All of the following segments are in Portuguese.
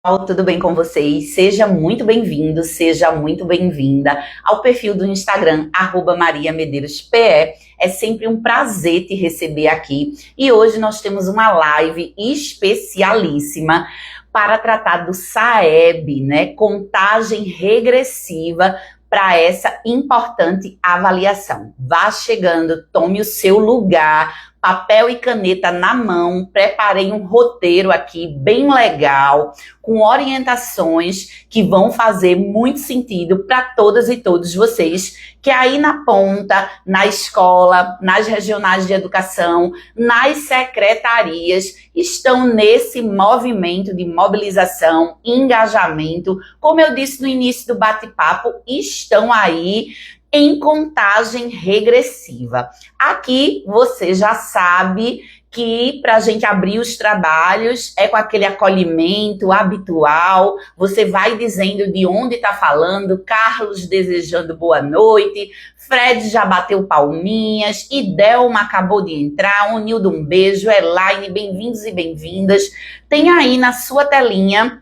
Tudo bem com vocês? Seja muito bem-vindo, seja muito bem-vinda ao perfil do Instagram, @mariamedeiros.pe. É sempre um prazer te receber aqui. E hoje nós temos uma live especialíssima para tratar do SAEB, né? Contagem regressiva para essa importante avaliação. Vá chegando, tome o seu lugar, papel e caneta na mão. Preparei um roteiro aqui bem legal, com orientações que vão fazer muito sentido para todas e todos vocês que aí na ponta, na escola, nas regionais de educação, nas secretarias, estão nesse movimento de mobilização, engajamento. Como eu disse no início do bate-papo, estão aí em contagem regressiva. Aqui você já sabe que para a gente abrir os trabalhos é com aquele acolhimento habitual, você vai dizendo de onde está falando, Carlos desejando boa noite, Fred já bateu palminhas, Idelma acabou de entrar, Onildo um beijo, Elaine, bem-vindos e bem-vindas. Tem aí na sua telinha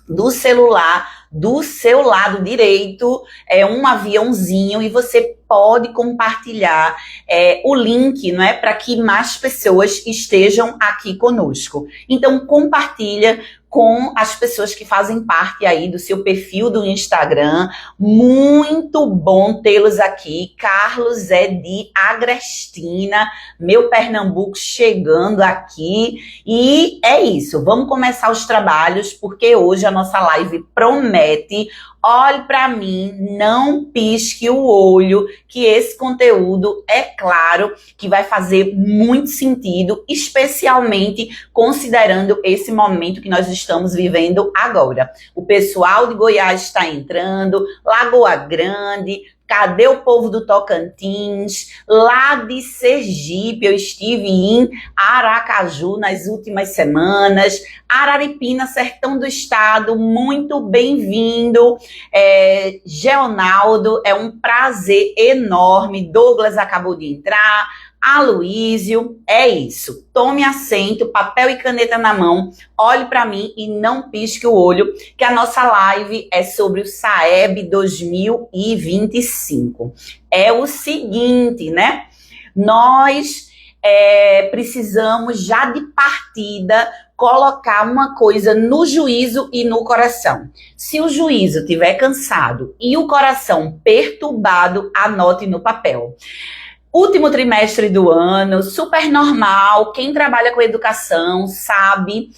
do celular, do seu lado direito, um aviãozinho e você pode compartilhar o link, não é, para que mais pessoas estejam aqui conosco. Então compartilha com as pessoas que fazem parte aí do seu perfil do Instagram. Muito bom tê-los aqui. Carlos é de Agrestina, meu Pernambuco chegando aqui. E é isso, vamos começar os trabalhos, porque hoje a nossa live promete. Olhe para mim, não pisque o olho, que esse conteúdo, é claro, que vai fazer muito sentido, especialmente considerando esse momento que nós estamos vivendo agora. O pessoal de Goiás está entrando, Lagoa Grande, cadê o povo do Tocantins? Lá de Sergipe, eu estive em Aracaju nas últimas semanas. Araripina, sertão do estado, muito bem-vindo. Geonaldo, é um prazer enorme. Douglas acabou de entrar. Aloísio, é isso. Tome assento, papel e caneta na mão, olhe para mim e não pisque o olho, que a nossa live é sobre o SAEB 2025. É o seguinte, né? Nós precisamos já de partida colocar uma coisa no juízo e no coração. Se o juízo estiver cansado e o coração perturbado, anote no papel. Último trimestre do ano, super normal. Quem trabalha com educação sabe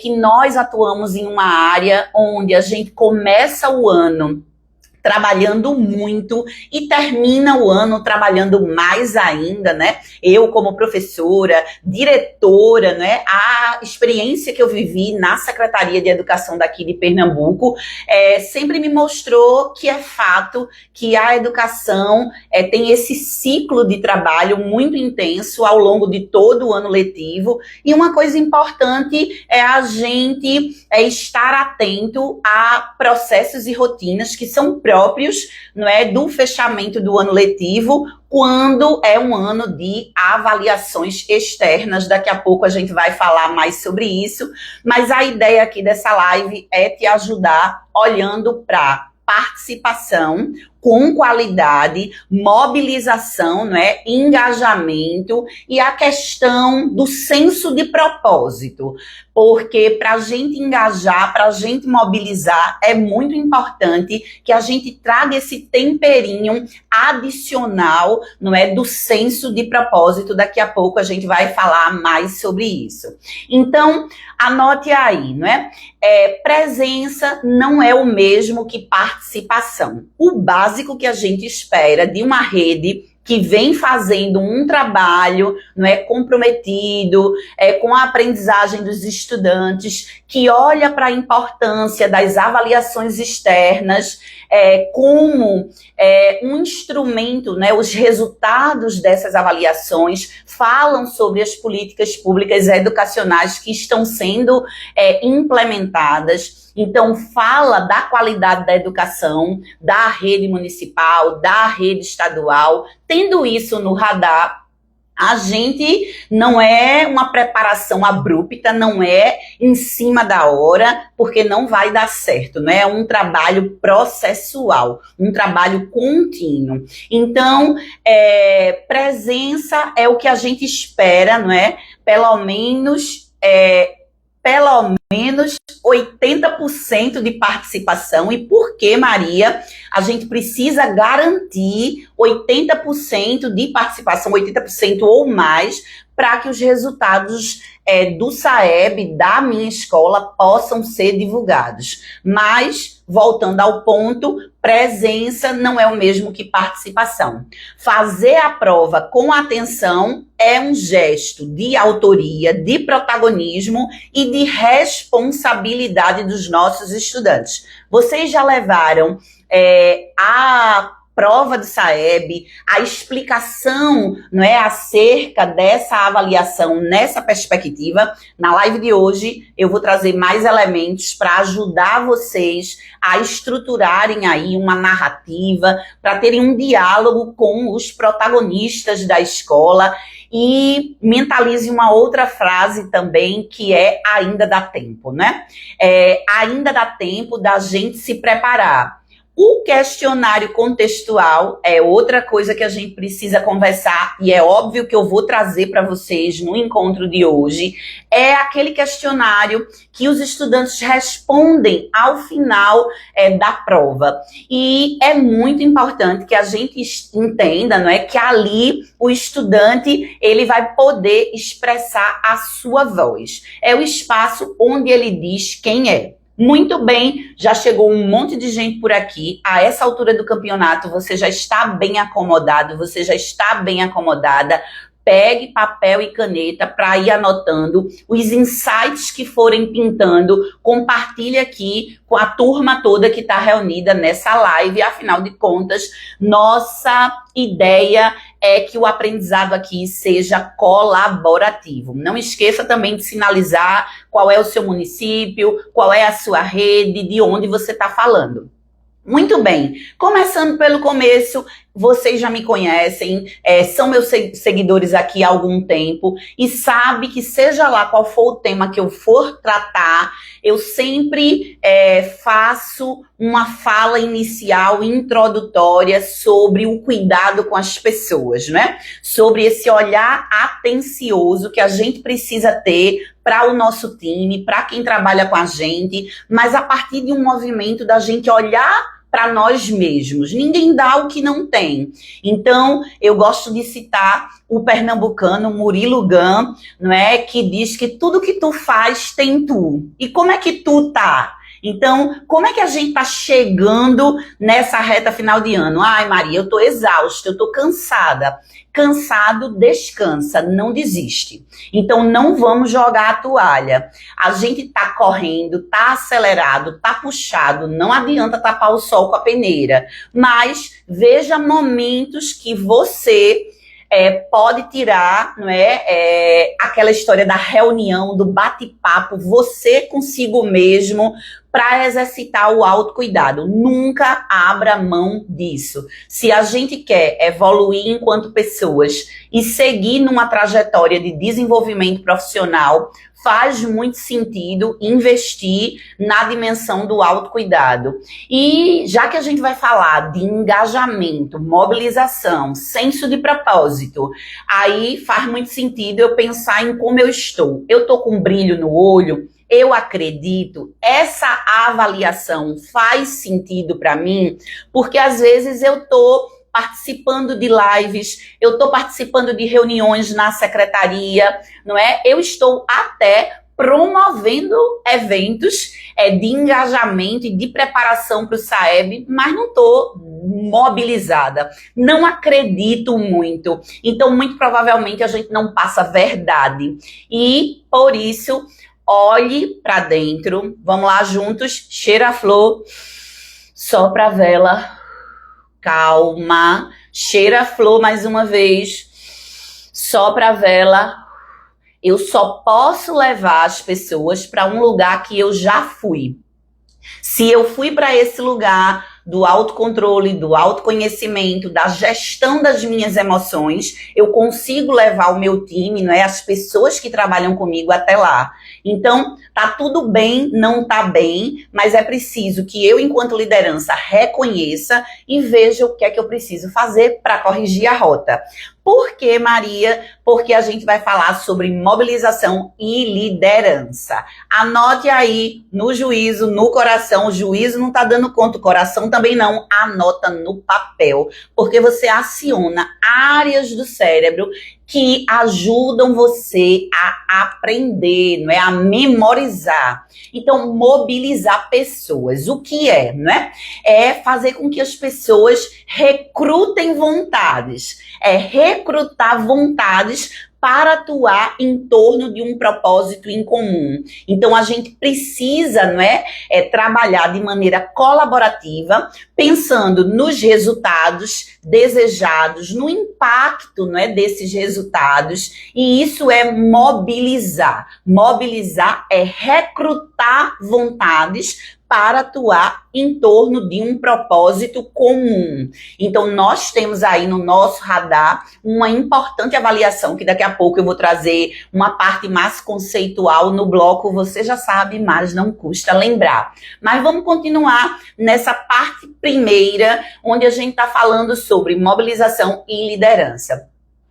que nós atuamos em uma área onde a gente começa o ano trabalhando muito e termina o ano trabalhando mais ainda, né? Eu, como professora, diretora, né? A experiência que eu vivi na Secretaria de Educação daqui de Pernambuco sempre me mostrou que é fato que a educação tem esse ciclo de trabalho muito intenso ao longo de todo o ano letivo, e uma coisa importante é a gente estar atento a processos e rotinas que são próprios, não é, do fechamento do ano letivo, quando é um ano de avaliações externas. Daqui a pouco a gente vai falar mais sobre isso, mas a ideia aqui dessa live é te ajudar olhando para participação com qualidade, mobilização, né, engajamento e a questão do senso de propósito. Porque para a gente engajar, para a gente mobilizar, é muito importante que a gente traga esse temperinho adicional, não é, do senso de propósito. Daqui a pouco a gente vai falar mais sobre isso. Então, anote aí, não é? Presença não é o mesmo que participação. O básico que a gente espera de uma rede que vem fazendo um trabalho, não é, comprometido, com a aprendizagem dos estudantes, que olha para a importância das avaliações externas como um instrumento, né? Os resultados dessas avaliações falam sobre as políticas públicas educacionais que estão sendo implementadas. Então, fala da qualidade da educação, da rede municipal, da rede estadual. Tendo isso no radar, A gente não é uma preparação abrupta, não é em cima da hora, porque não vai dar certo, não é um trabalho processual, um trabalho contínuo. Então, presença é o que a gente espera, não é? Pelo menos 80% de participação. E por que, Maria, a gente precisa garantir 80% de participação, 80% ou mais, para que os resultados do SAEB, da minha escola, possam ser divulgados. Mas, voltando ao ponto, presença não é o mesmo que participação. Fazer a prova com atenção é um gesto de autoria, de protagonismo e de responsabilidade dos nossos estudantes. Vocês já levaram a prova do SAEB, a explicação, não é, acerca dessa avaliação nessa perspectiva. Na live de hoje eu vou trazer mais elementos para ajudar vocês a estruturarem aí uma narrativa, para terem um diálogo com os protagonistas da escola. E mentalize uma outra frase também, que é ainda dá tempo, né? Ainda dá tempo da gente se preparar. O questionário contextual é outra coisa que a gente precisa conversar, e é óbvio que eu vou trazer para vocês no encontro de hoje. É aquele questionário que os estudantes respondem ao final da prova. E é muito importante que a gente entenda, não é, que ali o estudante ele vai poder expressar a sua voz. É o espaço onde ele diz quem é. Muito bem, já chegou um monte de gente por aqui. A essa altura do campeonato, você já está bem acomodado, você já está bem acomodada. Pegue papel e caneta para ir anotando os insights que forem pintando. Compartilhe aqui com a turma toda que está reunida nessa live. Afinal de contas, nossa ideia é que o aprendizado aqui seja colaborativo. Não esqueça também de sinalizar qual é o seu município, qual é a sua rede, de onde você está falando. Muito bem, começando pelo começo, vocês já me conhecem, são meus seguidores aqui há algum tempo e sabe que seja lá qual for o tema que eu for tratar, eu sempre faço uma fala inicial, introdutória sobre o cuidado com as pessoas, né? Sobre esse olhar atencioso que a gente precisa ter para o nosso time, para quem trabalha com a gente, mas a partir de um movimento da gente olhar para nós mesmos. Ninguém dá o que não tem. Então, eu gosto de citar o pernambucano Murilo Gun, não é, que diz que tudo que tu faz tem tu. E como é que tu tá? Então, como é que a gente tá chegando nessa reta final de ano? Ai, Maria, eu tô exausta, eu tô cansada. Cansado, descansa, não desiste. Então, não vamos jogar a toalha. A gente tá correndo, tá acelerado, tá puxado, não adianta tapar o sol com a peneira. Mas veja momentos que você pode tirar, não é, aquela história da reunião, do bate-papo, você consigo mesmo, para exercitar o autocuidado. Nunca abra mão disso. Se a gente quer evoluir enquanto pessoas e seguir numa trajetória de desenvolvimento profissional, faz muito sentido investir na dimensão do autocuidado. E já que a gente vai falar de engajamento, mobilização, senso de propósito, aí faz muito sentido eu pensar em como eu estou. Eu estou com um brilho no olho? Eu acredito, essa avaliação faz sentido para mim, porque às vezes eu estou participando de lives, eu estou participando de reuniões na secretaria, não é? Eu estou até promovendo eventos de engajamento e de preparação para o SAEB, mas não estou mobilizada, não acredito muito. Então, muito provavelmente, a gente não passa verdade. E, por isso, olhe para dentro, vamos lá juntos, cheira a flor, sopra a vela, calma, cheira a flor mais uma vez, sopra a vela. Eu só posso levar as pessoas para um lugar que eu já fui. Se eu fui para esse lugar do autocontrole, do autoconhecimento, da gestão das minhas emoções, eu consigo levar o meu time, não é, as pessoas que trabalham comigo até lá. Então, tá tudo bem, não tá bem, mas é preciso que eu, enquanto liderança, reconheça e veja o que é que eu preciso fazer para corrigir a rota. Por que, Maria? Porque a gente vai falar sobre mobilização e liderança. Anote aí no juízo, no coração. O juízo não está dando conta, o coração também não. Anota no papel, porque você aciona áreas do cérebro que ajudam você a aprender, não é? A memorizar. Então, mobilizar pessoas. O que é, não é? É fazer com que as pessoas recrutem vontades. É recrutar vontades para atuar em torno de um propósito em comum. Então, a gente precisa, não é, trabalhar de maneira colaborativa, pensando nos resultados desejados, no impacto, não é, desses resultados, e isso é mobilizar. Mobilizar é recrutar vontades para atuar em torno de um propósito comum. Então, nós temos aí no nosso radar uma importante avaliação, que daqui a pouco eu vou trazer uma parte mais conceitual no bloco, você já sabe, mas não custa lembrar. Mas vamos continuar nessa parte primeira, onde a gente está falando sobre mobilização e liderança.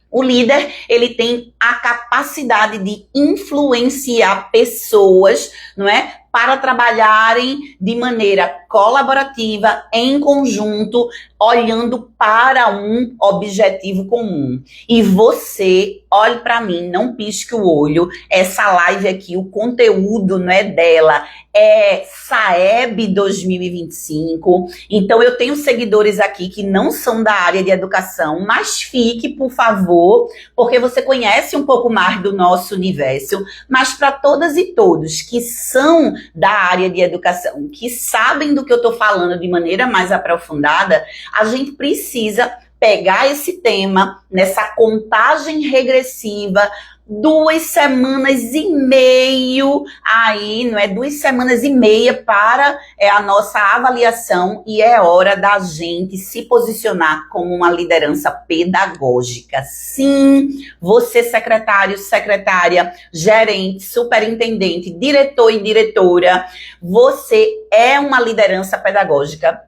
O líder, ele tem a capacidade de influenciar pessoas, não é? Para trabalharem de maneira colaborativa, em conjunto, olhando para um objetivo comum. E você, olhe para mim, não pisque o olho, essa live aqui, o conteúdo, não é dela, é SAEB 2025. Então, eu tenho seguidores aqui que não são da área de educação, mas fique, por favor, porque você conhece um pouco mais do nosso universo, mas para todas e todos que são da área de educação, que sabem do que eu estou falando de maneira mais aprofundada, a gente precisa pegar esse tema nessa contagem regressiva, 2 semanas e meio aí, não é? 2 semanas e meia para a nossa avaliação, e é hora da gente se posicionar como uma liderança pedagógica. Sim, você secretário, secretária, gerente, superintendente, diretor e diretora, você é uma liderança pedagógica.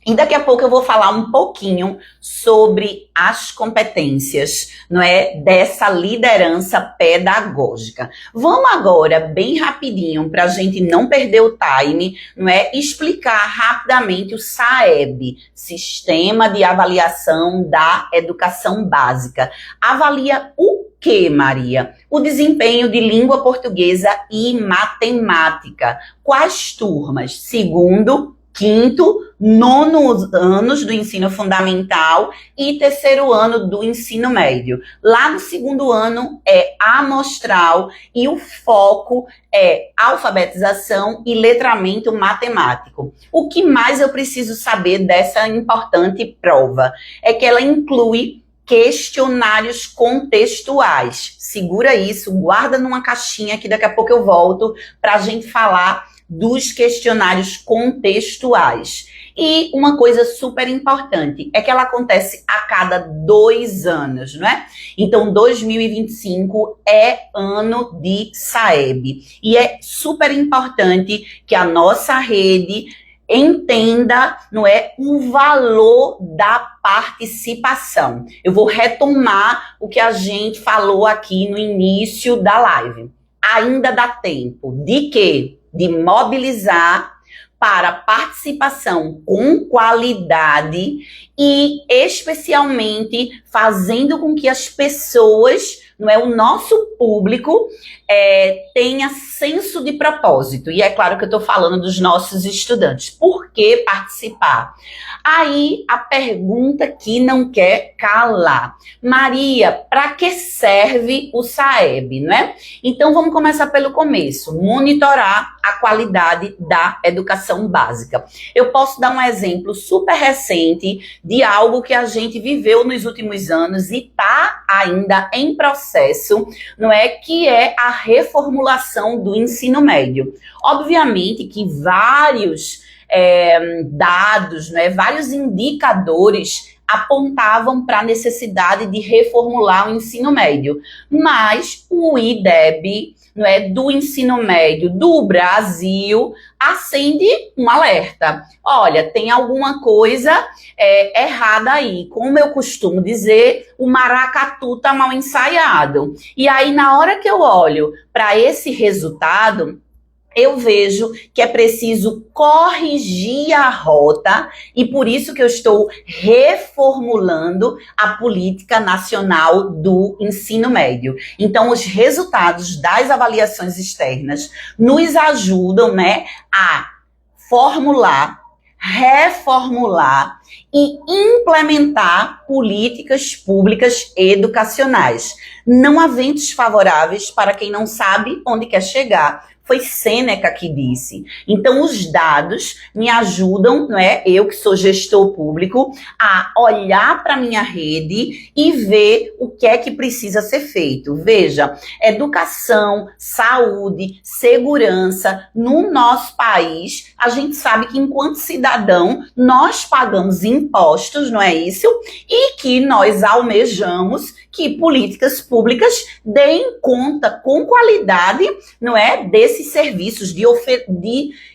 E daqui a pouco eu vou falar um pouquinho sobre as competências, não é, dessa liderança pedagógica. Vamos agora, bem rapidinho, para a gente não perder o time, não é, explicar rapidamente o SAEB, Sistema de Avaliação da Educação Básica. Avalia o que, Maria? O desempenho de língua portuguesa e matemática. Quais turmas? Segundo, quinto, nono anos do ensino fundamental e terceiro ano do ensino médio. Lá no segundo ano é amostral e o foco é alfabetização e letramento matemático. O que mais eu preciso saber dessa importante prova? É que ela inclui questionários contextuais. Segura isso, guarda numa caixinha que daqui a pouco eu volto para a gente falar dos questionários contextuais. E uma coisa super importante é que ela acontece a cada 2 anos, não é? Então, 2025 é ano de SAEB. E é super importante que a nossa rede entenda, não é, o valor da participação. Eu vou retomar o que a gente falou aqui no início da live. Ainda dá tempo de quê? De mobilizar para participação com qualidade e especialmente fazendo com que as pessoas, não é, o nosso público tenha senso de propósito. E é claro que eu estou falando dos nossos estudantes. Por que participar? Aí a pergunta que não quer calar. Maria, para que serve o SAEB, não é? Então vamos começar pelo começo. Monitorar a qualidade da educação básica. Eu posso dar um exemplo super recente de algo que a gente viveu nos últimos anos e está ainda em processo, não é? Que é a reformulação do ensino médio. Obviamente que vários dados, né, vários indicadores apontavam para a necessidade de reformular o ensino médio, mas o IDEB, não é, do ensino médio do Brasil acende um alerta. Olha, tem alguma coisa errada aí. Como eu costumo dizer, o maracatu tá mal ensaiado. E aí, na hora que eu olho para esse resultado, eu vejo que é preciso corrigir a rota e por isso que eu estou reformulando a política nacional do ensino médio. Então, os resultados das avaliações externas nos ajudam, né, a formular, reformular e implementar políticas públicas educacionais. Não há ventos favoráveis para quem não sabe onde quer chegar. Foi Sêneca que disse. Então, os dados me ajudam, não é? Eu que sou gestor público, a olhar para a minha rede e ver o que é que precisa ser feito. Veja, educação, saúde, segurança, no nosso país, a gente sabe que enquanto cidadão, nós pagamos impostos, não é isso? E que nós almejamos que políticas públicas deem conta com qualidade, não é, desses serviços, de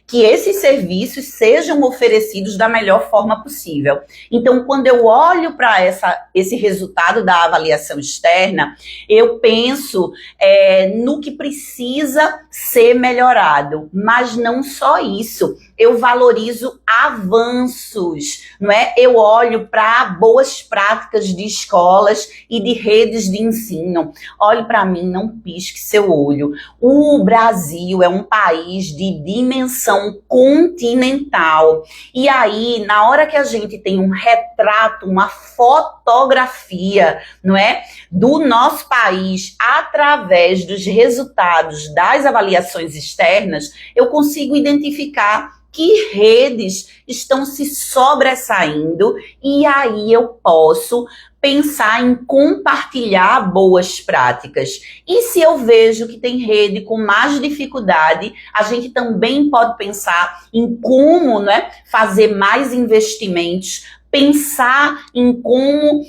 que esses serviços sejam oferecidos da melhor forma possível. Então, quando eu olho para esse resultado da avaliação externa, eu penso no que precisa ser melhorado, mas não só isso. Eu valorizo avanços, não é? Eu olho para boas práticas de escolas e de redes de ensino. Olhe para mim, não pisque seu olho. O Brasil é um país de dimensão continental. E aí, na hora que a gente tem um retrato, uma fotografia, não é, do nosso país através dos resultados das avaliações externas, eu consigo identificar que redes estão se sobressaindo e aí eu posso pensar em compartilhar boas práticas. E se eu vejo que tem rede com mais dificuldade, a gente também pode pensar em como, né, fazer mais investimentos, pensar em como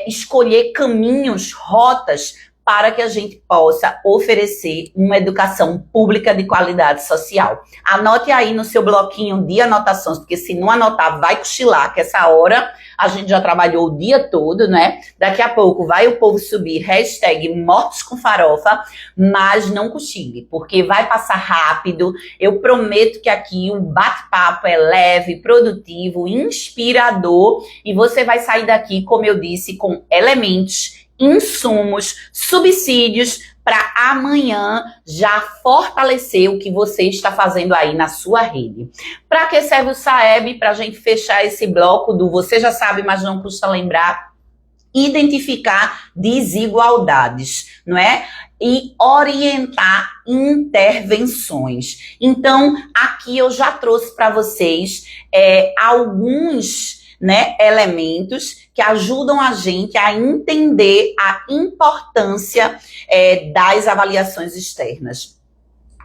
escolher caminhos, rotas, para que a gente possa oferecer uma educação pública de qualidade social. Anote aí no seu bloquinho de anotações, porque se não anotar, vai cochilar, que essa hora a gente já trabalhou o dia todo, né? Daqui a pouco vai o povo subir hashtag mortos com farofa, mas não cochile, porque vai passar rápido. Eu prometo que aqui o bate-papo é leve, produtivo, inspirador, e você vai sair daqui, como eu disse, com elementos, insumos, subsídios para amanhã já fortalecer o que você está fazendo aí na sua rede. Para que serve o SAEB? Para a gente fechar esse bloco do você já sabe, mas não custa lembrar, identificar desigualdades, não é? E orientar intervenções. Então, aqui eu já trouxe para vocês alguns, né, elementos que ajudam a gente a entender a importância das avaliações externas.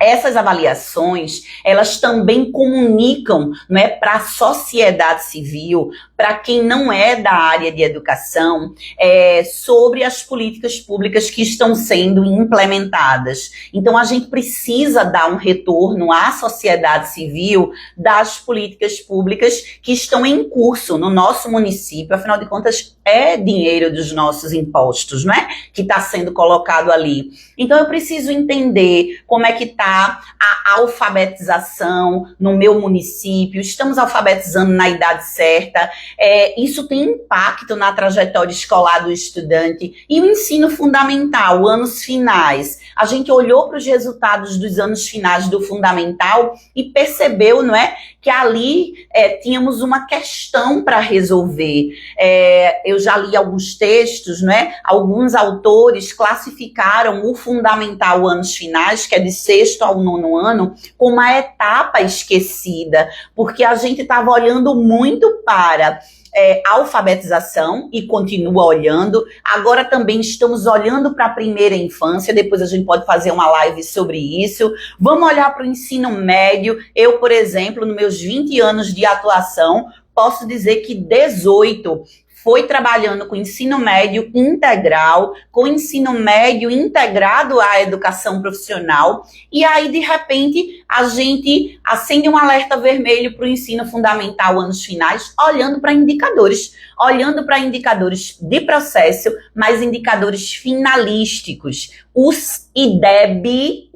Essas avaliações, elas também comunicam, né, para a sociedade civil, para quem não é da área de educação, sobre as políticas públicas que estão sendo implementadas. Então, a gente precisa dar um retorno à sociedade civil das políticas públicas que estão em curso no nosso município. Afinal de contas, é dinheiro dos nossos impostos, não é? Que está sendo colocado ali. Então, eu preciso entender como é que está a alfabetização no meu município. Estamos alfabetizando na idade certa. Isso tem impacto na trajetória escolar do estudante. E o ensino fundamental, anos finais. A gente olhou para os resultados dos anos finais do fundamental e percebeu, não é, que que ali tínhamos uma questão para resolver. Eu já li alguns textos, né? Alguns autores classificaram o fundamental anos finais, que é de 6º ao 9º ano, como uma etapa esquecida, porque a gente estava olhando muito para alfabetização e continua olhando. Agora também estamos olhando para a primeira infância, depois a gente pode fazer uma live sobre isso. Vamos olhar para o ensino médio. Eu, por exemplo, nos meus 20 anos de atuação, posso dizer que 18 foi trabalhando com ensino médio integral, com ensino médio integrado à educação profissional, e aí, de repente, a gente acende um alerta vermelho para o ensino fundamental anos finais, olhando para indicadores de processo, mas indicadores finalísticos. O IDEB,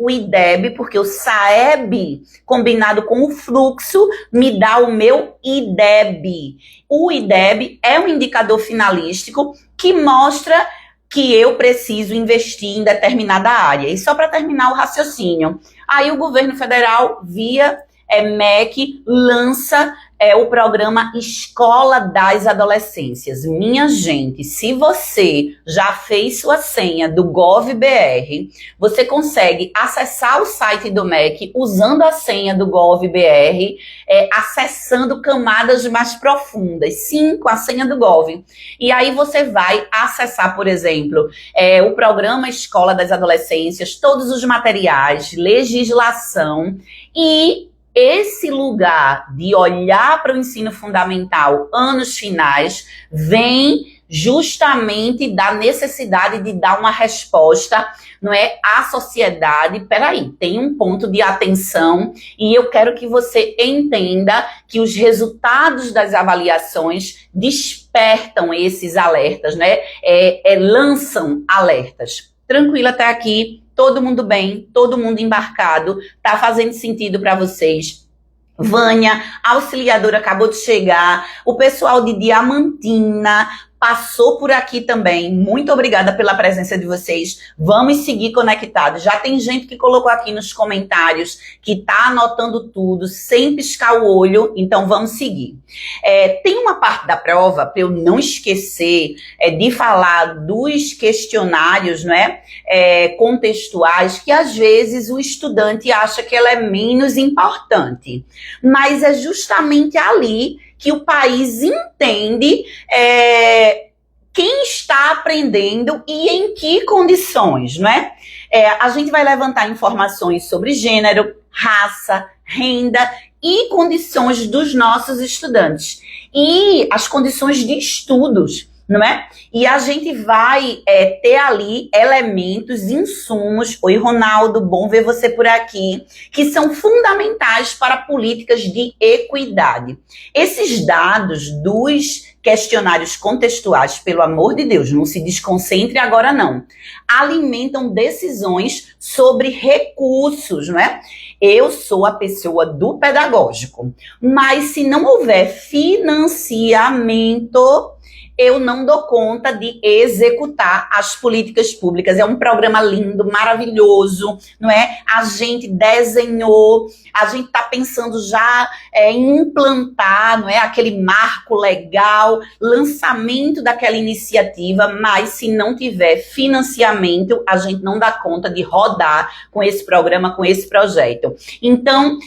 porque o SAEB, combinado com o fluxo, me dá o meu IDEB. O IDEB é um indicador finalístico que mostra que eu preciso investir em determinada área. E só para terminar o raciocínio, aí o governo federal, via MEC, lança o programa Escola das Adolescências. Minha gente, se você já fez sua senha do GovBR, você consegue acessar o site do MEC usando a senha do GovBR, acessando camadas mais profundas. Sim, com a senha do Gov. E aí você vai acessar, por exemplo, o programa Escola das Adolescências, todos os materiais, legislação e esse lugar de olhar para o ensino fundamental, anos finais, vem justamente da necessidade de dar uma resposta, não é, à sociedade. Peraí, tem um ponto de atenção e eu quero que você entenda que os resultados das avaliações despertam esses alertas, né? Lançam alertas. Tranquilo até aqui? Todo mundo bem, todo mundo embarcado, tá fazendo sentido para vocês. Vânia, auxiliadora, acabou de chegar, o pessoal de Diamantina passou por aqui também. Muito obrigada pela presença de vocês. Vamos seguir conectados. Já tem gente que colocou aqui nos comentários que tá anotando tudo, sem piscar o olho, então vamos seguir. Tem uma parte da prova, para eu não esquecer, de falar dos questionários, né, contextuais, que às vezes o estudante acha que ela é menos importante. Mas é justamente ali que o país entende quem está aprendendo e em que condições, não é? A gente vai levantar informações sobre gênero, raça, renda e condições dos nossos estudantes. E as condições de estudos, não é? E a gente vai ter ali elementos, insumos, oi Ronaldo, bom ver você por aqui, que são fundamentais para políticas de equidade. Esses dados dos questionários contextuais, pelo amor de Deus, não se desconcentre agora não, alimentam decisões sobre recursos, não é? Eu sou a pessoa do pedagógico, mas se não houver financiamento, eu não dou conta de executar as políticas públicas. É um programa lindo, maravilhoso, não é? A gente desenhou, a gente está pensando já em implantar, não é? Aquele marco legal, lançamento daquela iniciativa, mas se não tiver financiamento, a gente não dá conta de rodar com esse programa, com esse projeto. Então,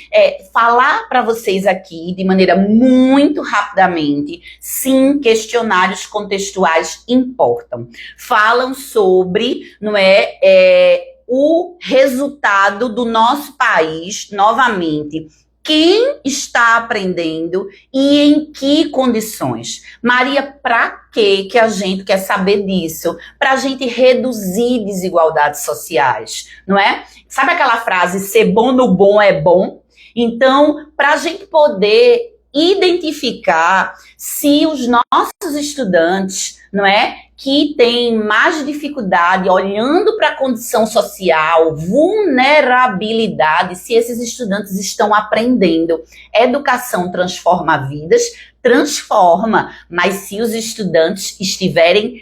falar para vocês aqui, de maneira muito rapidamente, sim, questionários contextuais importam. Falam sobre, não é, o resultado do nosso país, novamente, quem está aprendendo e em que condições. Maria, para que a gente quer saber disso? Para a gente reduzir desigualdades sociais, não é? Sabe aquela frase, ser bom no bom é bom? Então, para a gente poder identificar se os nossos estudantes, não é, que têm mais dificuldade olhando para a condição social, vulnerabilidade, se esses estudantes estão aprendendo. Educação transforma vidas, transforma, mas se os estudantes estiverem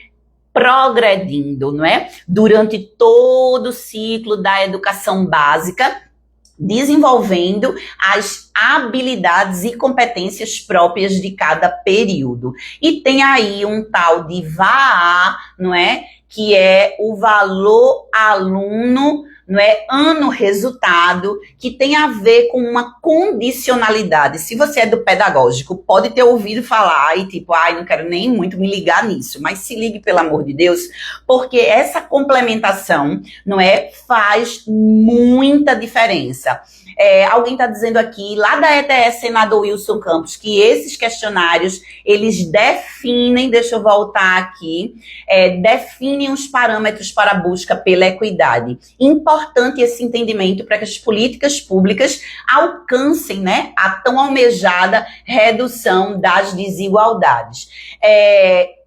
progredindo, não é? Durante todo o ciclo da educação básica, desenvolvendo as habilidades e competências próprias de cada período. E tem aí um tal de VAA, não é? Que é o valor aluno, não é, ano resultado, que tem a ver com uma condicionalidade. Se você é do pedagógico, pode ter ouvido falar e tipo, não quero nem muito me ligar nisso, mas se ligue, pelo amor de Deus, porque essa complementação, não é, faz muita diferença. Alguém está dizendo aqui, lá da ETS Senador Wilson Campos, que esses questionários, eles definem, deixa eu voltar aqui, definem os parâmetros para a busca pela equidade. Importante esse entendimento para que as políticas públicas alcancem, né, a tão almejada redução das desigualdades.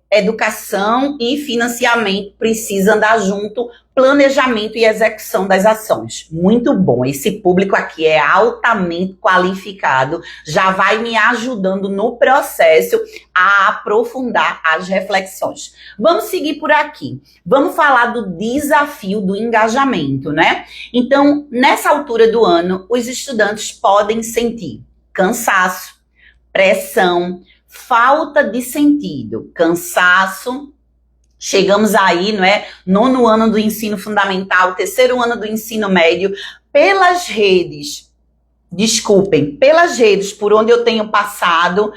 Educação e financiamento precisam andar junto, planejamento e execução das ações. Muito bom, esse público aqui é altamente qualificado, já vai me ajudando no processo a aprofundar as reflexões. Vamos seguir por aqui, vamos falar do desafio do engajamento, né? Então, nessa altura do ano, os estudantes podem sentir cansaço, pressão, falta de sentido, cansaço. Chegamos aí, não é? 9º ano do ensino fundamental, 3º ano do ensino médio, pelas redes por onde eu tenho passado,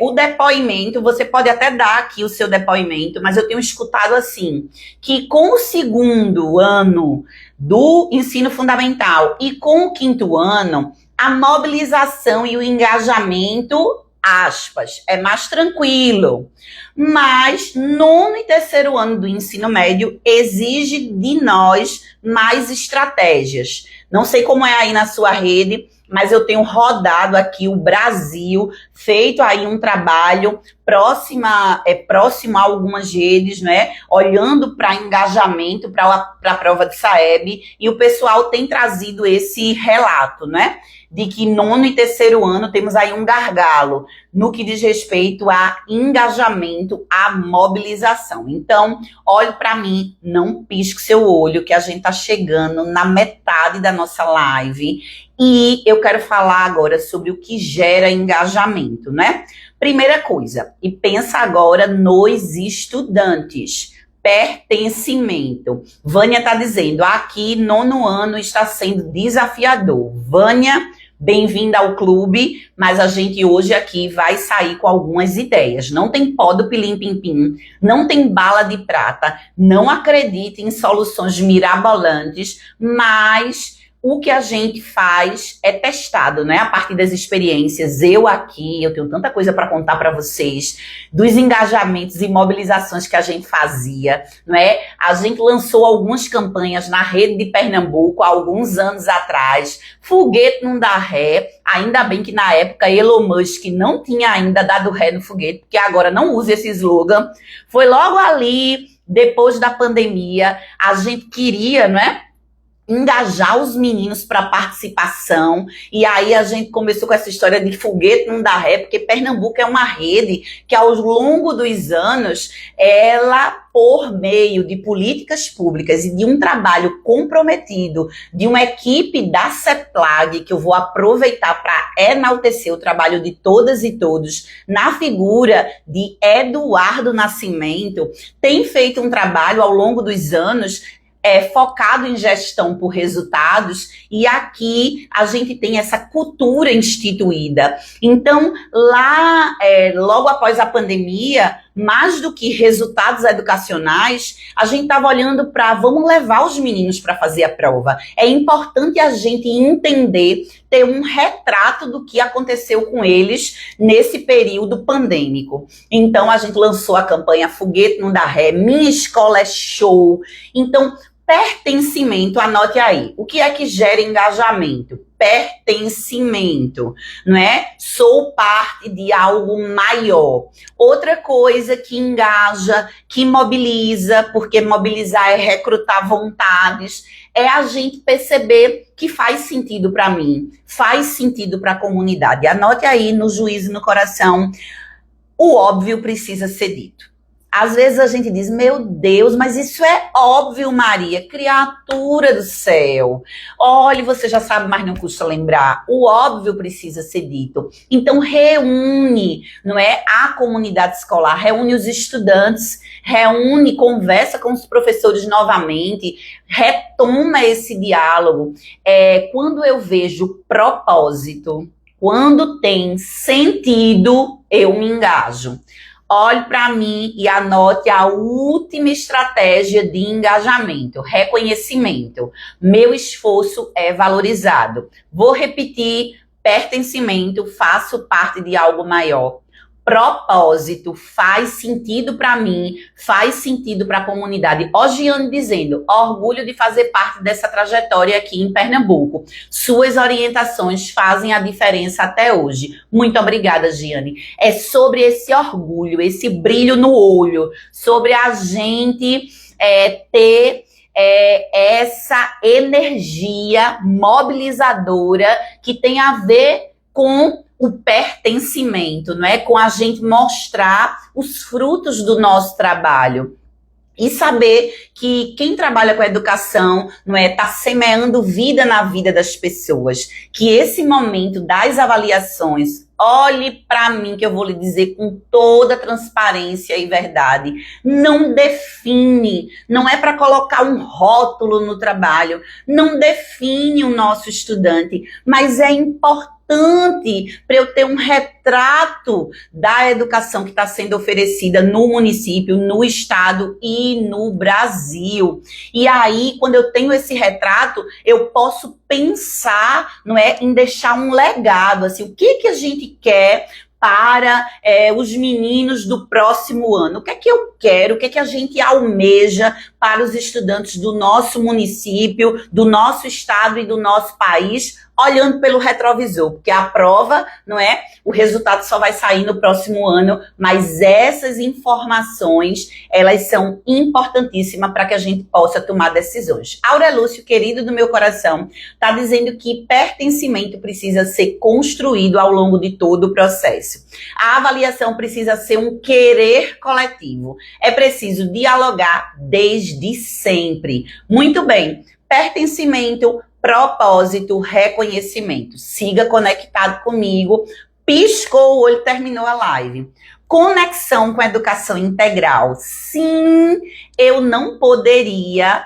o depoimento, você pode até dar aqui o seu depoimento, mas eu tenho escutado assim, que com o 2º ano do ensino fundamental e com o 5º ano, a mobilização e o engajamento, aspas, é mais tranquilo. Mas 9º e 3º ano do ensino médio exige de nós mais estratégias. Não sei como é aí na sua rede, mas eu tenho rodado aqui o Brasil, feito aí um trabalho próximo a algumas redes, né? Olhando para engajamento, para a prova de SAEB, e o pessoal tem trazido esse relato, né? De que 9º e 3º ano temos aí um gargalo no que diz respeito a engajamento, a mobilização. Então, olhe para mim, não pisque seu olho, que a gente está chegando na metade da nossa live e eu quero falar agora sobre o que gera engajamento, né? Primeira coisa, e pensa agora nos estudantes. Pertencimento. Vânia está dizendo, aqui 9º ano está sendo desafiador. Vânia, bem-vinda ao clube, mas a gente hoje aqui vai sair com algumas ideias. Não tem pó do pilim-pim-pim, não tem bala de prata, não acredite em soluções mirabolantes, mas o que a gente faz é testado, né? A partir das experiências. Eu tenho tanta coisa para contar para vocês, dos engajamentos e mobilizações que a gente fazia, não é? A gente lançou algumas campanhas na rede de Pernambuco há alguns anos atrás. Foguete não dá ré. Ainda bem que na época Elon Musk não tinha ainda dado ré no foguete, porque agora não usa esse slogan. Foi logo ali, depois da pandemia, a gente queria, não é? Engajar os meninos para participação, e aí a gente começou com essa história de foguete não dá ré, porque Pernambuco é uma rede que ao longo dos anos, ela, por meio de políticas públicas e de um trabalho comprometido, de uma equipe da CEPLAG, que eu vou aproveitar para enaltecer o trabalho de todas e todos, na figura de Eduardo Nascimento, tem feito um trabalho ao longo dos anos focado em gestão por resultados, e aqui a gente tem essa cultura instituída. Então, lá, logo após a pandemia, mais do que resultados educacionais, a gente estava olhando para vamos levar os meninos para fazer a prova. É importante a gente entender, ter um retrato do que aconteceu com eles nesse período pandêmico. Então, a gente lançou a campanha Foguete não dá ré, Minha Escola é Show. Então, pertencimento, anote aí. O que é que gera engajamento? Pertencimento, não é? Sou parte de algo maior. Outra coisa que engaja, que mobiliza, porque mobilizar é recrutar vontades, é a gente perceber que faz sentido para mim, faz sentido para a comunidade. Anote aí no juízo e no coração, o óbvio precisa ser dito. Às vezes a gente diz, meu Deus, mas isso é óbvio, Maria, criatura do céu. Olha, você já sabe, mas não custa lembrar. O óbvio precisa ser dito. Então reúne, não é, a comunidade escolar, reúne os estudantes, reúne, conversa com os professores novamente, retoma esse diálogo. Quando eu vejo propósito, quando tem sentido, eu me engajo. Olhe para mim e anote a última estratégia de engajamento, reconhecimento. Meu esforço é valorizado. Vou repetir: pertencimento, faço parte de algo maior. Propósito, faz sentido para mim, faz sentido para a comunidade. Ó, Giane dizendo, orgulho de fazer parte dessa trajetória aqui em Pernambuco. Suas orientações fazem a diferença até hoje. Muito obrigada, Giane. É sobre esse orgulho, esse brilho no olho, sobre a gente ter essa energia mobilizadora que tem a ver com o pertencimento, não é? Com a gente mostrar os frutos do nosso trabalho. E saber que quem trabalha com a educação, não é, tá semeando vida na vida das pessoas. Que esse momento das avaliações, olhe para mim que eu vou lhe dizer com toda transparência e verdade, não define, não é para colocar um rótulo no trabalho, não define o nosso estudante, mas é importante para eu ter um retrato da educação que está sendo oferecida no município, no estado e no Brasil. E aí, quando eu tenho esse retrato, eu posso pensar, não é, em deixar um legado, assim, o que a gente quer para os meninos do próximo ano. O que é que eu quero, o que é que a gente almeja para os estudantes do nosso município, do nosso estado e do nosso país, olhando pelo retrovisor, porque a prova, não é? O resultado só vai sair no próximo ano, mas essas informações, elas são importantíssimas para que a gente possa tomar decisões. Aurelúcio, querido do meu coração, está dizendo que pertencimento precisa ser construído ao longo de todo o processo. A avaliação precisa ser um querer coletivo. É preciso dialogar desde sempre. Muito bem. Pertencimento, propósito, reconhecimento. Siga conectado comigo. Piscou o olho, terminou a live. Conexão com a educação integral. Sim, eu não poderia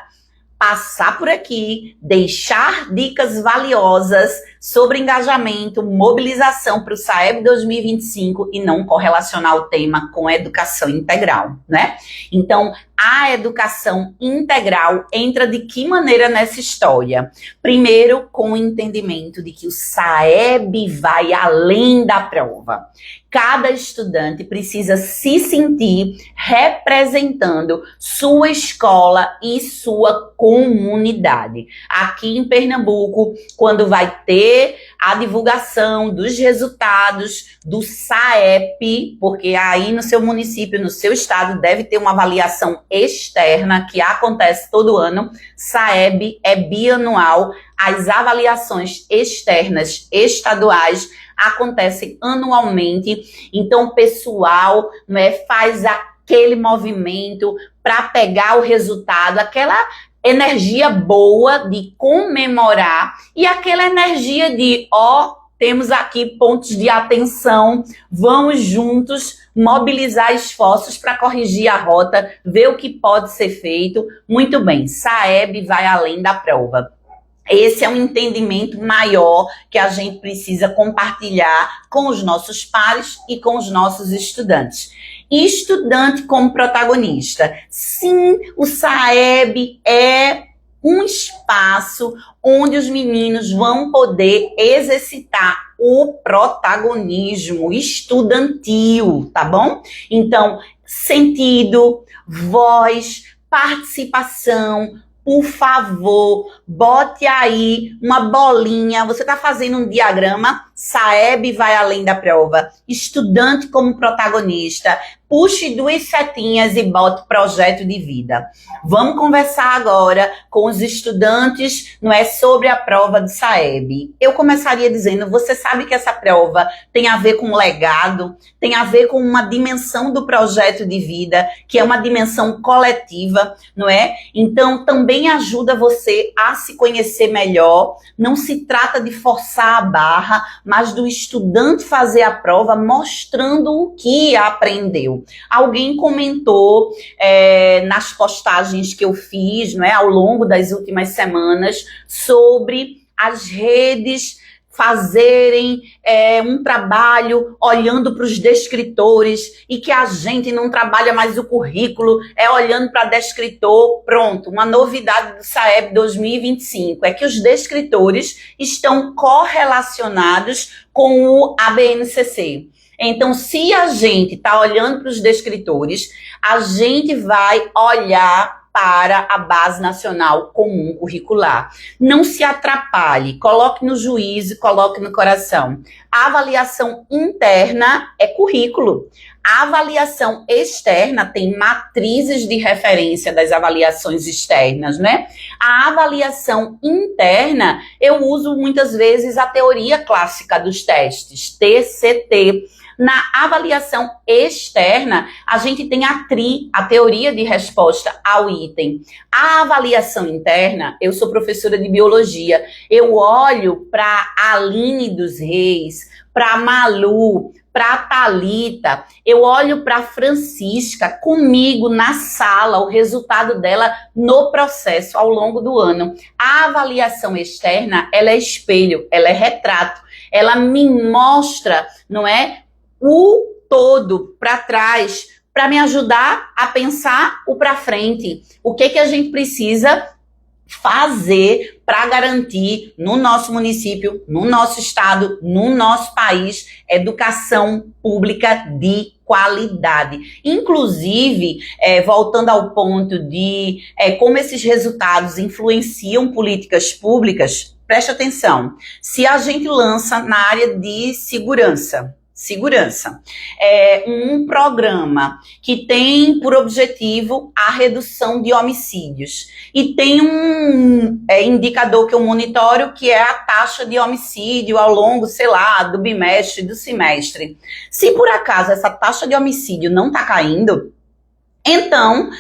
passar por aqui, deixar dicas valiosas sobre engajamento, mobilização para o SAEB 2025 e não correlacionar o tema com a educação integral, né? Então, a educação integral entra de que maneira nessa história? Primeiro, com o entendimento de que o SAEB vai além da prova. Cada estudante precisa se sentir representando sua escola e sua comunidade. Aqui em Pernambuco, quando vai ter a divulgação dos resultados do SAEP, porque aí no seu município, no seu estado, deve ter uma avaliação externa que acontece todo ano. SAEB é bianual. As avaliações externas estaduais acontecem anualmente. Então, o pessoal, né, faz aquele movimento para pegar o resultado, aquela energia boa de comemorar e aquela energia de, temos aqui pontos de atenção, vamos juntos mobilizar esforços para corrigir a rota, ver o que pode ser feito. Muito bem, SAEB vai além da prova. Esse é um entendimento maior que a gente precisa compartilhar com os nossos pares e com os nossos estudantes. Estudante como protagonista. Sim, o SAEB é um espaço onde os meninos vão poder exercitar o protagonismo estudantil, tá bom? Então, sentido, voz, participação. Por favor, bote aí uma bolinha. Você está fazendo um diagrama, SAEB vai além da prova. Estudante como protagonista. puxe 2 setinhas e bote projeto de vida. Vamos conversar agora com os estudantes, não é, sobre a prova do SAEB. Eu começaria dizendo, você sabe que essa prova tem a ver com legado, tem a ver com uma dimensão do projeto de vida, que é uma dimensão coletiva, não é? Então, também ajuda você a se conhecer melhor. Não se trata de forçar a barra, mas do estudante fazer a prova mostrando o que aprendeu. Alguém comentou nas postagens que eu fiz, não é, ao longo das últimas semanas sobre as redes fazerem um trabalho olhando para os descritores e que a gente não trabalha mais o currículo, olhando para descritor. Pronto, uma novidade do SAEB 2025 é que os descritores estão correlacionados com o ABNCC. Então, se a gente está olhando para os descritores, a gente vai olhar para a Base Nacional Comum Curricular. Não se atrapalhe, coloque no juízo, coloque no coração. A avaliação interna é currículo. A avaliação externa tem matrizes de referência das avaliações externas, né? A avaliação interna, eu uso muitas vezes a teoria clássica dos testes, TCT. Na avaliação externa, a gente tem a TRI, a teoria de resposta ao item. A avaliação interna, eu sou professora de biologia, eu olho para a Aline dos Reis, para a Malu, para a Thalita, eu olho para a Francisca comigo na sala, o resultado dela no processo ao longo do ano. A avaliação externa, ela é espelho, ela é retrato, ela me mostra, não é, o todo para trás, para me ajudar a pensar o para frente. O que a gente precisa fazer para garantir no nosso município, no nosso estado, no nosso país, educação pública de qualidade. Inclusive, voltando ao ponto de como esses resultados influenciam políticas públicas, preste atenção. Se a gente lança na área de segurança, um programa que tem por objetivo a redução de homicídios e tem um indicador que eu monitoro, que é a taxa de homicídio ao longo, sei lá, do bimestre, do semestre. Se por acaso essa taxa de homicídio não está caindo, então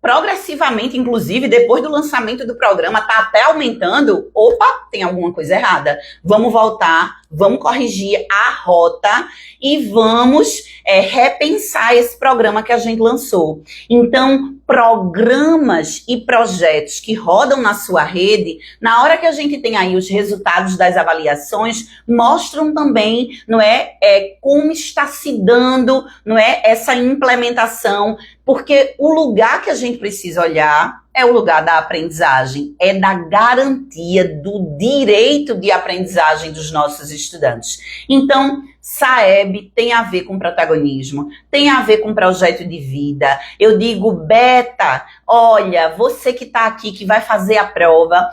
progressivamente, inclusive, depois do lançamento do programa, está até aumentando. Opa, tem alguma coisa errada. Vamos voltar, vamos corrigir a rota e vamos repensar esse programa que a gente lançou. Então, programas e projetos que rodam na sua rede, na hora que a gente tem aí os resultados das avaliações, mostram também, não é, como está se dando, não é, essa implementação, porque o lugar que a gente precisa olhar é o lugar da aprendizagem, é da garantia do direito de aprendizagem dos nossos estudantes. Então, SAEB tem a ver com protagonismo, tem a ver com projeto de vida. Eu digo, Beta, olha, você que está aqui, que vai fazer a prova,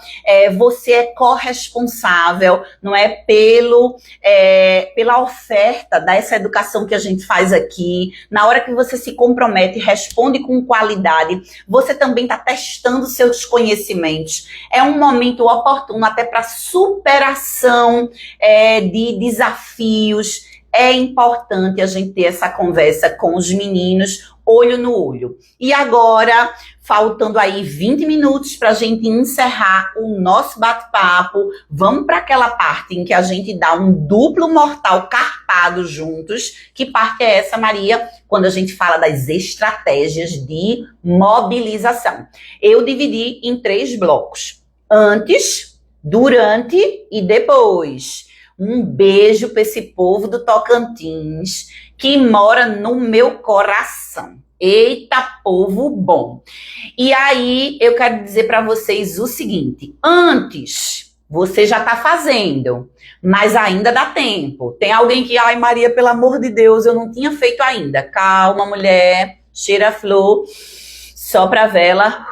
você é corresponsável, não é, pela oferta dessa educação que a gente faz aqui. Na hora que você se compromete, responde com qualidade, você também está testando seus conhecimentos. É um momento oportuno até para superação de desafios. É importante a gente ter essa conversa com os meninos, olho no olho. E agora, faltando aí 20 minutos para a gente encerrar o nosso bate-papo, vamos para aquela parte em que a gente dá um duplo mortal carpado juntos. Que parte é essa, Maria? Quando a gente fala das estratégias de mobilização. Eu dividi em 3 blocos. Antes, durante e depois. Um beijo para esse povo do Tocantins que mora no meu coração. Eita, povo bom! E aí, eu quero dizer para vocês o seguinte. Antes, você já está fazendo, mas ainda dá tempo. Tem alguém que, ai Maria, pelo amor de Deus, eu não tinha feito ainda. Calma, mulher, cheira a flor, sopra a vela,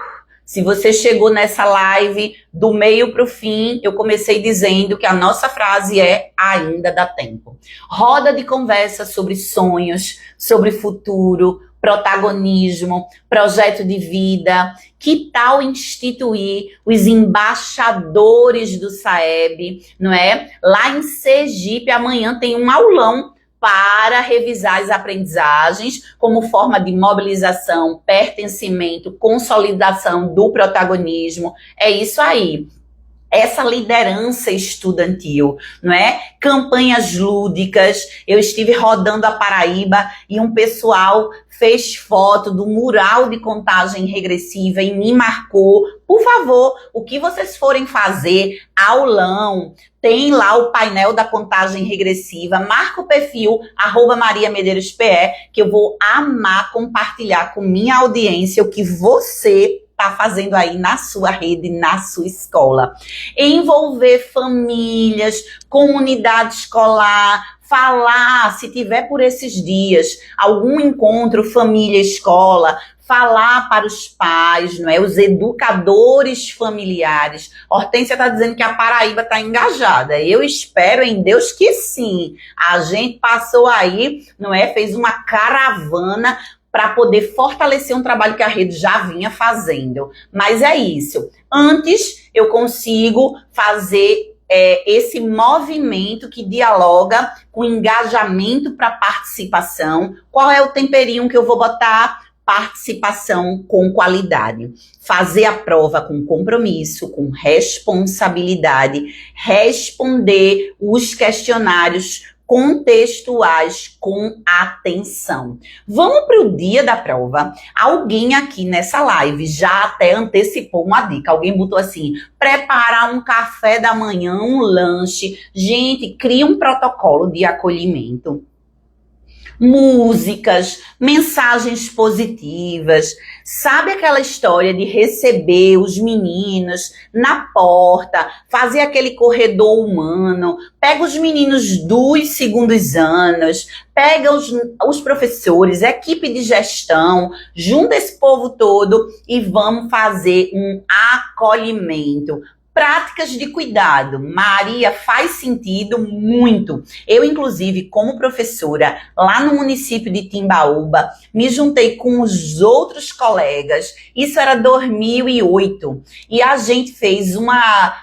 Se você chegou nessa live do meio para o fim, eu comecei dizendo que a nossa frase é ainda dá tempo. Roda de conversa sobre sonhos, sobre futuro, protagonismo, projeto de vida. Que tal instituir os embaixadores do SAEB, não é? Lá em Sergipe, amanhã tem um aulão para revisar as aprendizagens como forma de mobilização, pertencimento, consolidação do protagonismo. É isso aí. Essa liderança estudantil, não é? Campanhas lúdicas. Eu estive rodando a Paraíba e um pessoal fez foto do mural de contagem regressiva e me marcou. Por favor, o que vocês forem fazer, aulão, tem lá o painel da contagem regressiva, marca o perfil, @MariaMedeiros.pe, que eu vou amar compartilhar com minha audiência o que você está fazendo aí na sua rede, na sua escola. Envolver famílias, comunidade escolar, falar, se tiver por esses dias, algum encontro família-escola, falar para os pais, não é? Os educadores familiares. Hortência está dizendo que a Paraíba está engajada. Eu espero em Deus que sim. A gente passou aí, não é? Fez uma caravana para poder fortalecer um trabalho que a rede já vinha fazendo. Mas é isso. Antes, eu consigo fazer esse movimento que dialoga com engajamento para participação. Qual é o temperinho que eu vou botar? Participação com qualidade. Fazer a prova com compromisso, com responsabilidade. Responder os questionários contextuais com atenção. Vamos para o dia da prova. Alguém aqui nessa live já até antecipou uma dica. Alguém botou assim, preparar um café da manhã, um lanche. Gente, cria um protocolo de acolhimento. Músicas, mensagens positivas. Sabe aquela história de receber os meninos na porta, fazer aquele corredor humano, pega os meninos dos segundos anos, pega os professores, equipe de gestão, junta esse povo todo e vamos fazer um acolhimento. Práticas de cuidado. Maria, faz sentido muito. Eu, inclusive, como professora, lá no município de Timbaúba, me juntei com os outros colegas. Isso era 2008. E a gente fez um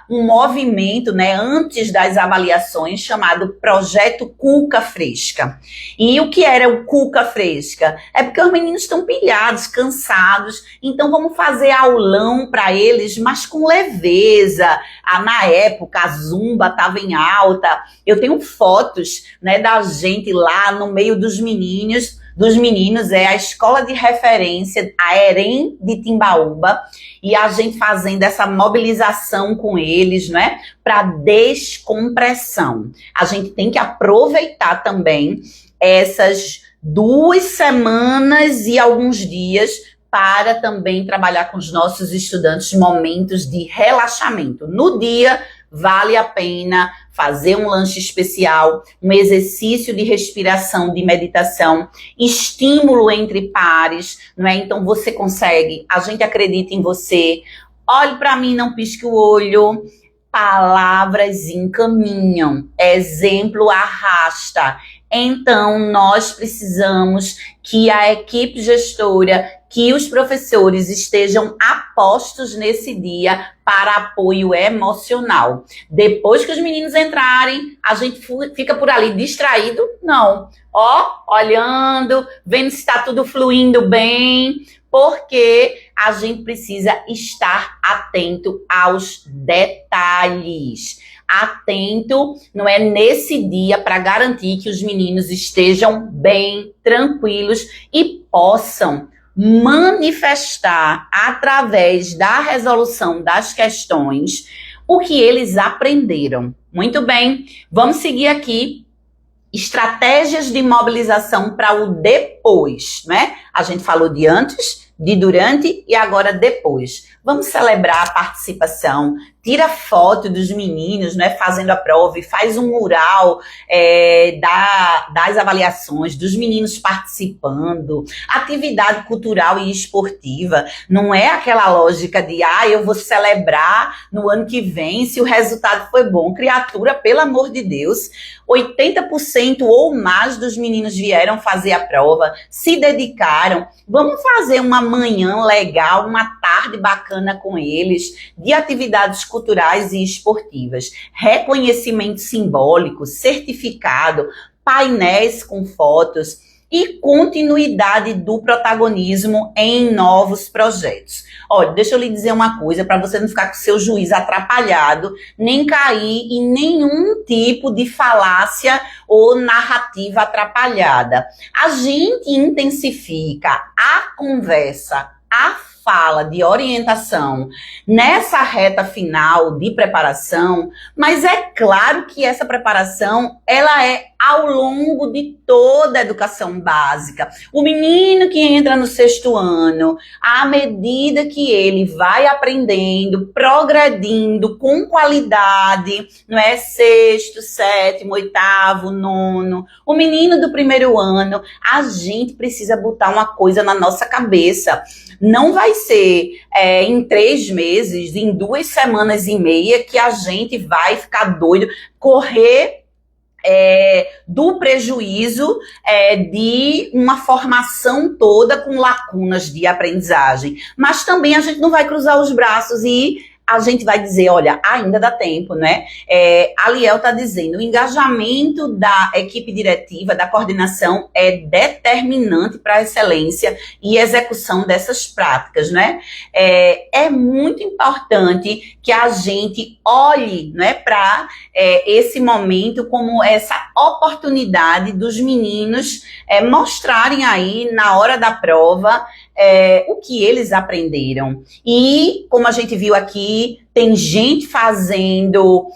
movimento, né, antes das avaliações, chamado Projeto Cuca Fresca. E o que era o Cuca Fresca? É porque os meninos estão pilhados, cansados. Então, vamos fazer aulão para eles, mas com leveza. Na época, a Zumba estava em alta. Eu tenho fotos, né, da gente lá no meio dos meninos, é a escola de referência, a EREM de Timbaúba, e a gente fazendo essa mobilização com eles, né, para descompressão. A gente tem que aproveitar também essas 2 semanas e alguns dias para também trabalhar com os nossos estudantes momentos de relaxamento. No dia, vale a pena fazer um lanche especial, um exercício de respiração, de meditação, estímulo entre pares, não é? Então você consegue, a gente acredita em você. Olhe para mim, não pisque o olho. Palavras encaminham, exemplo arrasta. Então, nós precisamos que a equipe gestora, que os professores estejam apostos nesse dia para apoio emocional. Depois que os meninos entrarem, a gente fica por ali distraído? Não. Olhando, vendo se está tudo fluindo bem, porque a gente precisa estar atento aos detalhes. Atento, não é, nesse dia para garantir que os meninos estejam bem, tranquilos e possam manifestar através da resolução das questões o que eles aprenderam. Muito bem, vamos seguir aqui. Estratégias de mobilização para o depois, né? A gente falou de antes, de durante e agora depois. Vamos celebrar a participação. Tira foto dos meninos, né, fazendo a prova e faz um mural das avaliações, dos meninos participando. Atividade cultural e esportiva. Não é aquela lógica de, eu vou celebrar no ano que vem se o resultado foi bom. Criatura, pelo amor de Deus, 80% ou mais dos meninos vieram fazer a prova, se dedicaram. Vamos fazer uma manhã legal, uma tarde bacana com eles, de atividades culturais e esportivas. Reconhecimento simbólico, certificado, painéis com fotos e continuidade do protagonismo em novos projetos. Olha, deixa eu lhe dizer uma coisa para você não ficar com seu juiz atrapalhado, nem cair em nenhum tipo de falácia ou narrativa atrapalhada. A gente intensifica a conversa, a fala de orientação nessa reta final de preparação, mas é claro que essa preparação ela é ao longo de toda a educação básica. O menino que entra no 6º ano, à medida que ele vai aprendendo, progredindo com qualidade, não é? 6º, 7º, 8º, 9º, o menino do 1º ano, a gente precisa botar uma coisa na nossa cabeça. Não vai ser em 3 meses, em 2 semanas e meia que a gente vai ficar doido, correr do prejuízo de uma formação toda com lacunas de aprendizagem. Mas também a gente não vai cruzar os braços e a gente vai dizer, olha, ainda dá tempo, né? A Liel está dizendo, o engajamento da equipe diretiva, da coordenação é determinante para a excelência e execução dessas práticas, né? É muito importante que a gente olhe, né, para esse momento como essa oportunidade dos meninos mostrarem aí na hora da prova o que eles aprenderam. E, como a gente viu aqui, tem gente fazendo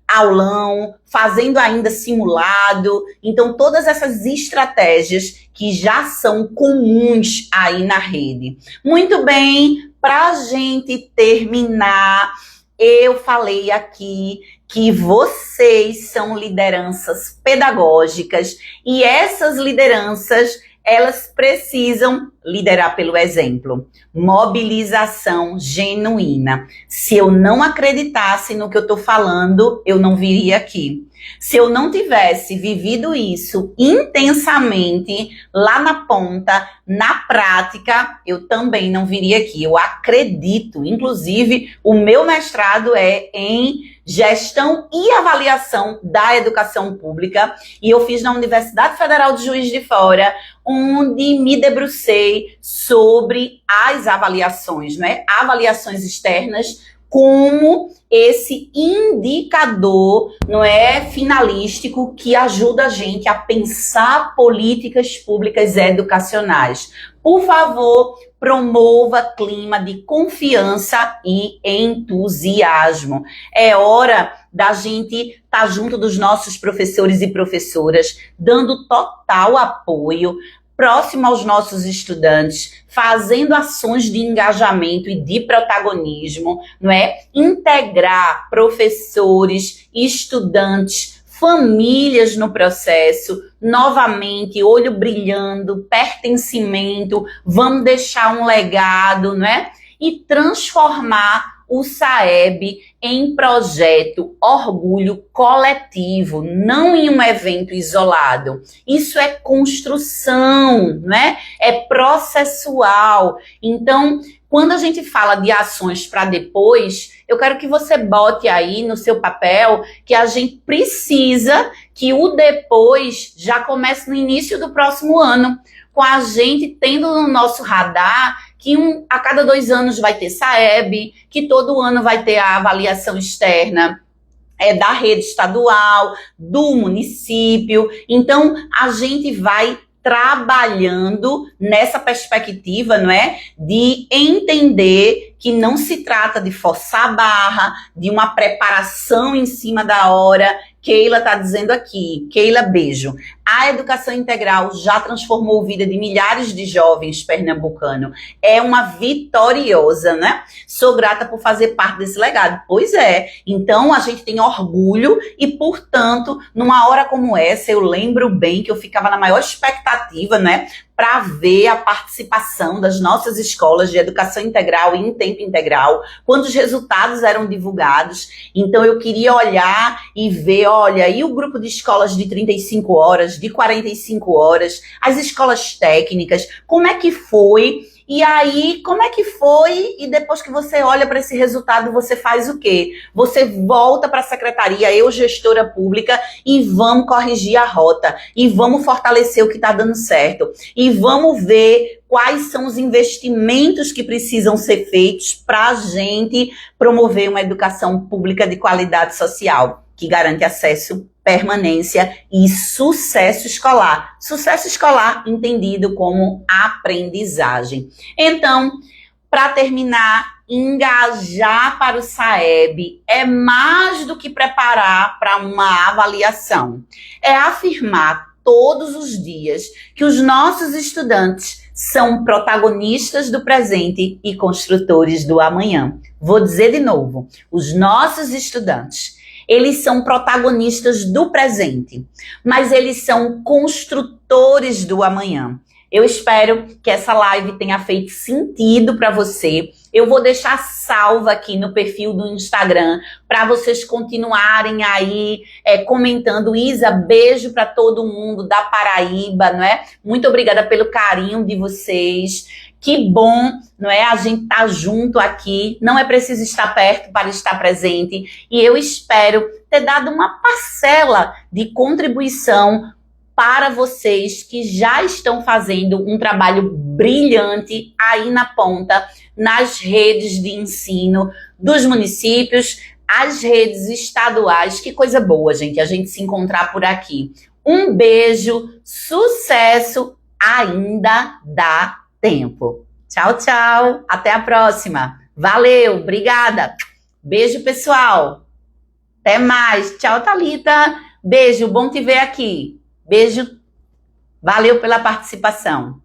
aulão, fazendo ainda simulado. Então, todas essas estratégias que já são comuns aí na rede. Muito bem, para a gente terminar, eu falei aqui que vocês são lideranças pedagógicas e essas lideranças elas precisam liderar pelo exemplo. Mobilização genuína. Se eu não acreditasse no que eu estou falando, eu não viria aqui. Se eu não tivesse vivido isso intensamente, lá na ponta, na prática, eu também não viria aqui. Eu acredito. Inclusive, o meu mestrado é em Gestão e Avaliação da Educação Pública e eu fiz na Universidade Federal de Juiz de Fora, onde me debrucei sobre as avaliações, né? Avaliações externas como esse indicador, não é, finalístico que ajuda a gente a pensar políticas públicas educacionais. Por favor, promova clima de confiança e entusiasmo. É hora da gente estar junto dos nossos professores e professoras, dando total apoio, próximo aos nossos estudantes, fazendo ações de engajamento e de protagonismo, não é? Integrar professores, estudantes, famílias no processo, novamente, olho brilhando, pertencimento, vamos deixar um legado, não é? E transformar o SAEB em projeto orgulho coletivo, não em um evento isolado. Isso é construção, né? É processual. Então, quando a gente fala de ações para depois, eu quero que você bote aí no seu papel que a gente precisa que o depois já comece no início do próximo ano, com a gente tendo no nosso radar que a cada 2 anos vai ter SAEB, que todo ano vai ter a avaliação externa da rede estadual, do município. Então, a gente vai trabalhando nessa perspectiva, não é? De entender que não se trata de forçar a barra, de uma preparação em cima da hora, Keila está dizendo aqui, Keila, beijo. A educação integral já transformou a vida de milhares de jovens pernambucanos. É uma vitoriosa, né? Sou grata por fazer parte desse legado. Pois é. Então, a gente tem orgulho e, portanto, numa hora como essa, eu lembro bem que eu ficava na maior expectativa, né? Para ver a participação das nossas escolas de educação integral e em tempo integral, quando os resultados eram divulgados. Então, eu queria olhar e ver, olha, e o grupo de escolas de 35 horas, de 45 horas, as escolas técnicas, como é que foi? E aí, como é que foi? E depois que você olha para esse resultado, você faz o quê? Você volta para a secretaria, eu, gestora pública, e vamos corrigir a rota. E vamos fortalecer o que está dando certo. E vamos ver quais são os investimentos que precisam ser feitos para a gente promover uma educação pública de qualidade social, que garante acesso, permanência e sucesso escolar. Sucesso escolar entendido como aprendizagem. Então, para terminar, engajar para o SAEB é mais do que preparar para uma avaliação. É afirmar todos os dias que os nossos estudantes são protagonistas do presente e construtores do amanhã. Vou dizer de novo, os nossos estudantes, eles são protagonistas do presente, mas eles são construtores do amanhã. Eu espero que essa live tenha feito sentido para você. Eu vou deixar salva aqui no perfil do Instagram para vocês continuarem aí comentando. Isa, beijo para todo mundo da Paraíba, não é? Muito obrigada pelo carinho de vocês. Que bom, não é? A gente tá junto aqui. Não é preciso estar perto para estar presente. E eu espero ter dado uma parcela de contribuição para vocês que já estão fazendo um trabalho brilhante aí na ponta, nas redes de ensino dos municípios, as redes estaduais. Que coisa boa, gente, a gente se encontrar por aqui. Um beijo, sucesso, ainda dá tempo. Tchau, tchau. Até a próxima. Valeu, obrigada. Beijo, pessoal. Até mais. Tchau, Thalita. Beijo, bom te ver aqui. Beijo. Valeu pela participação.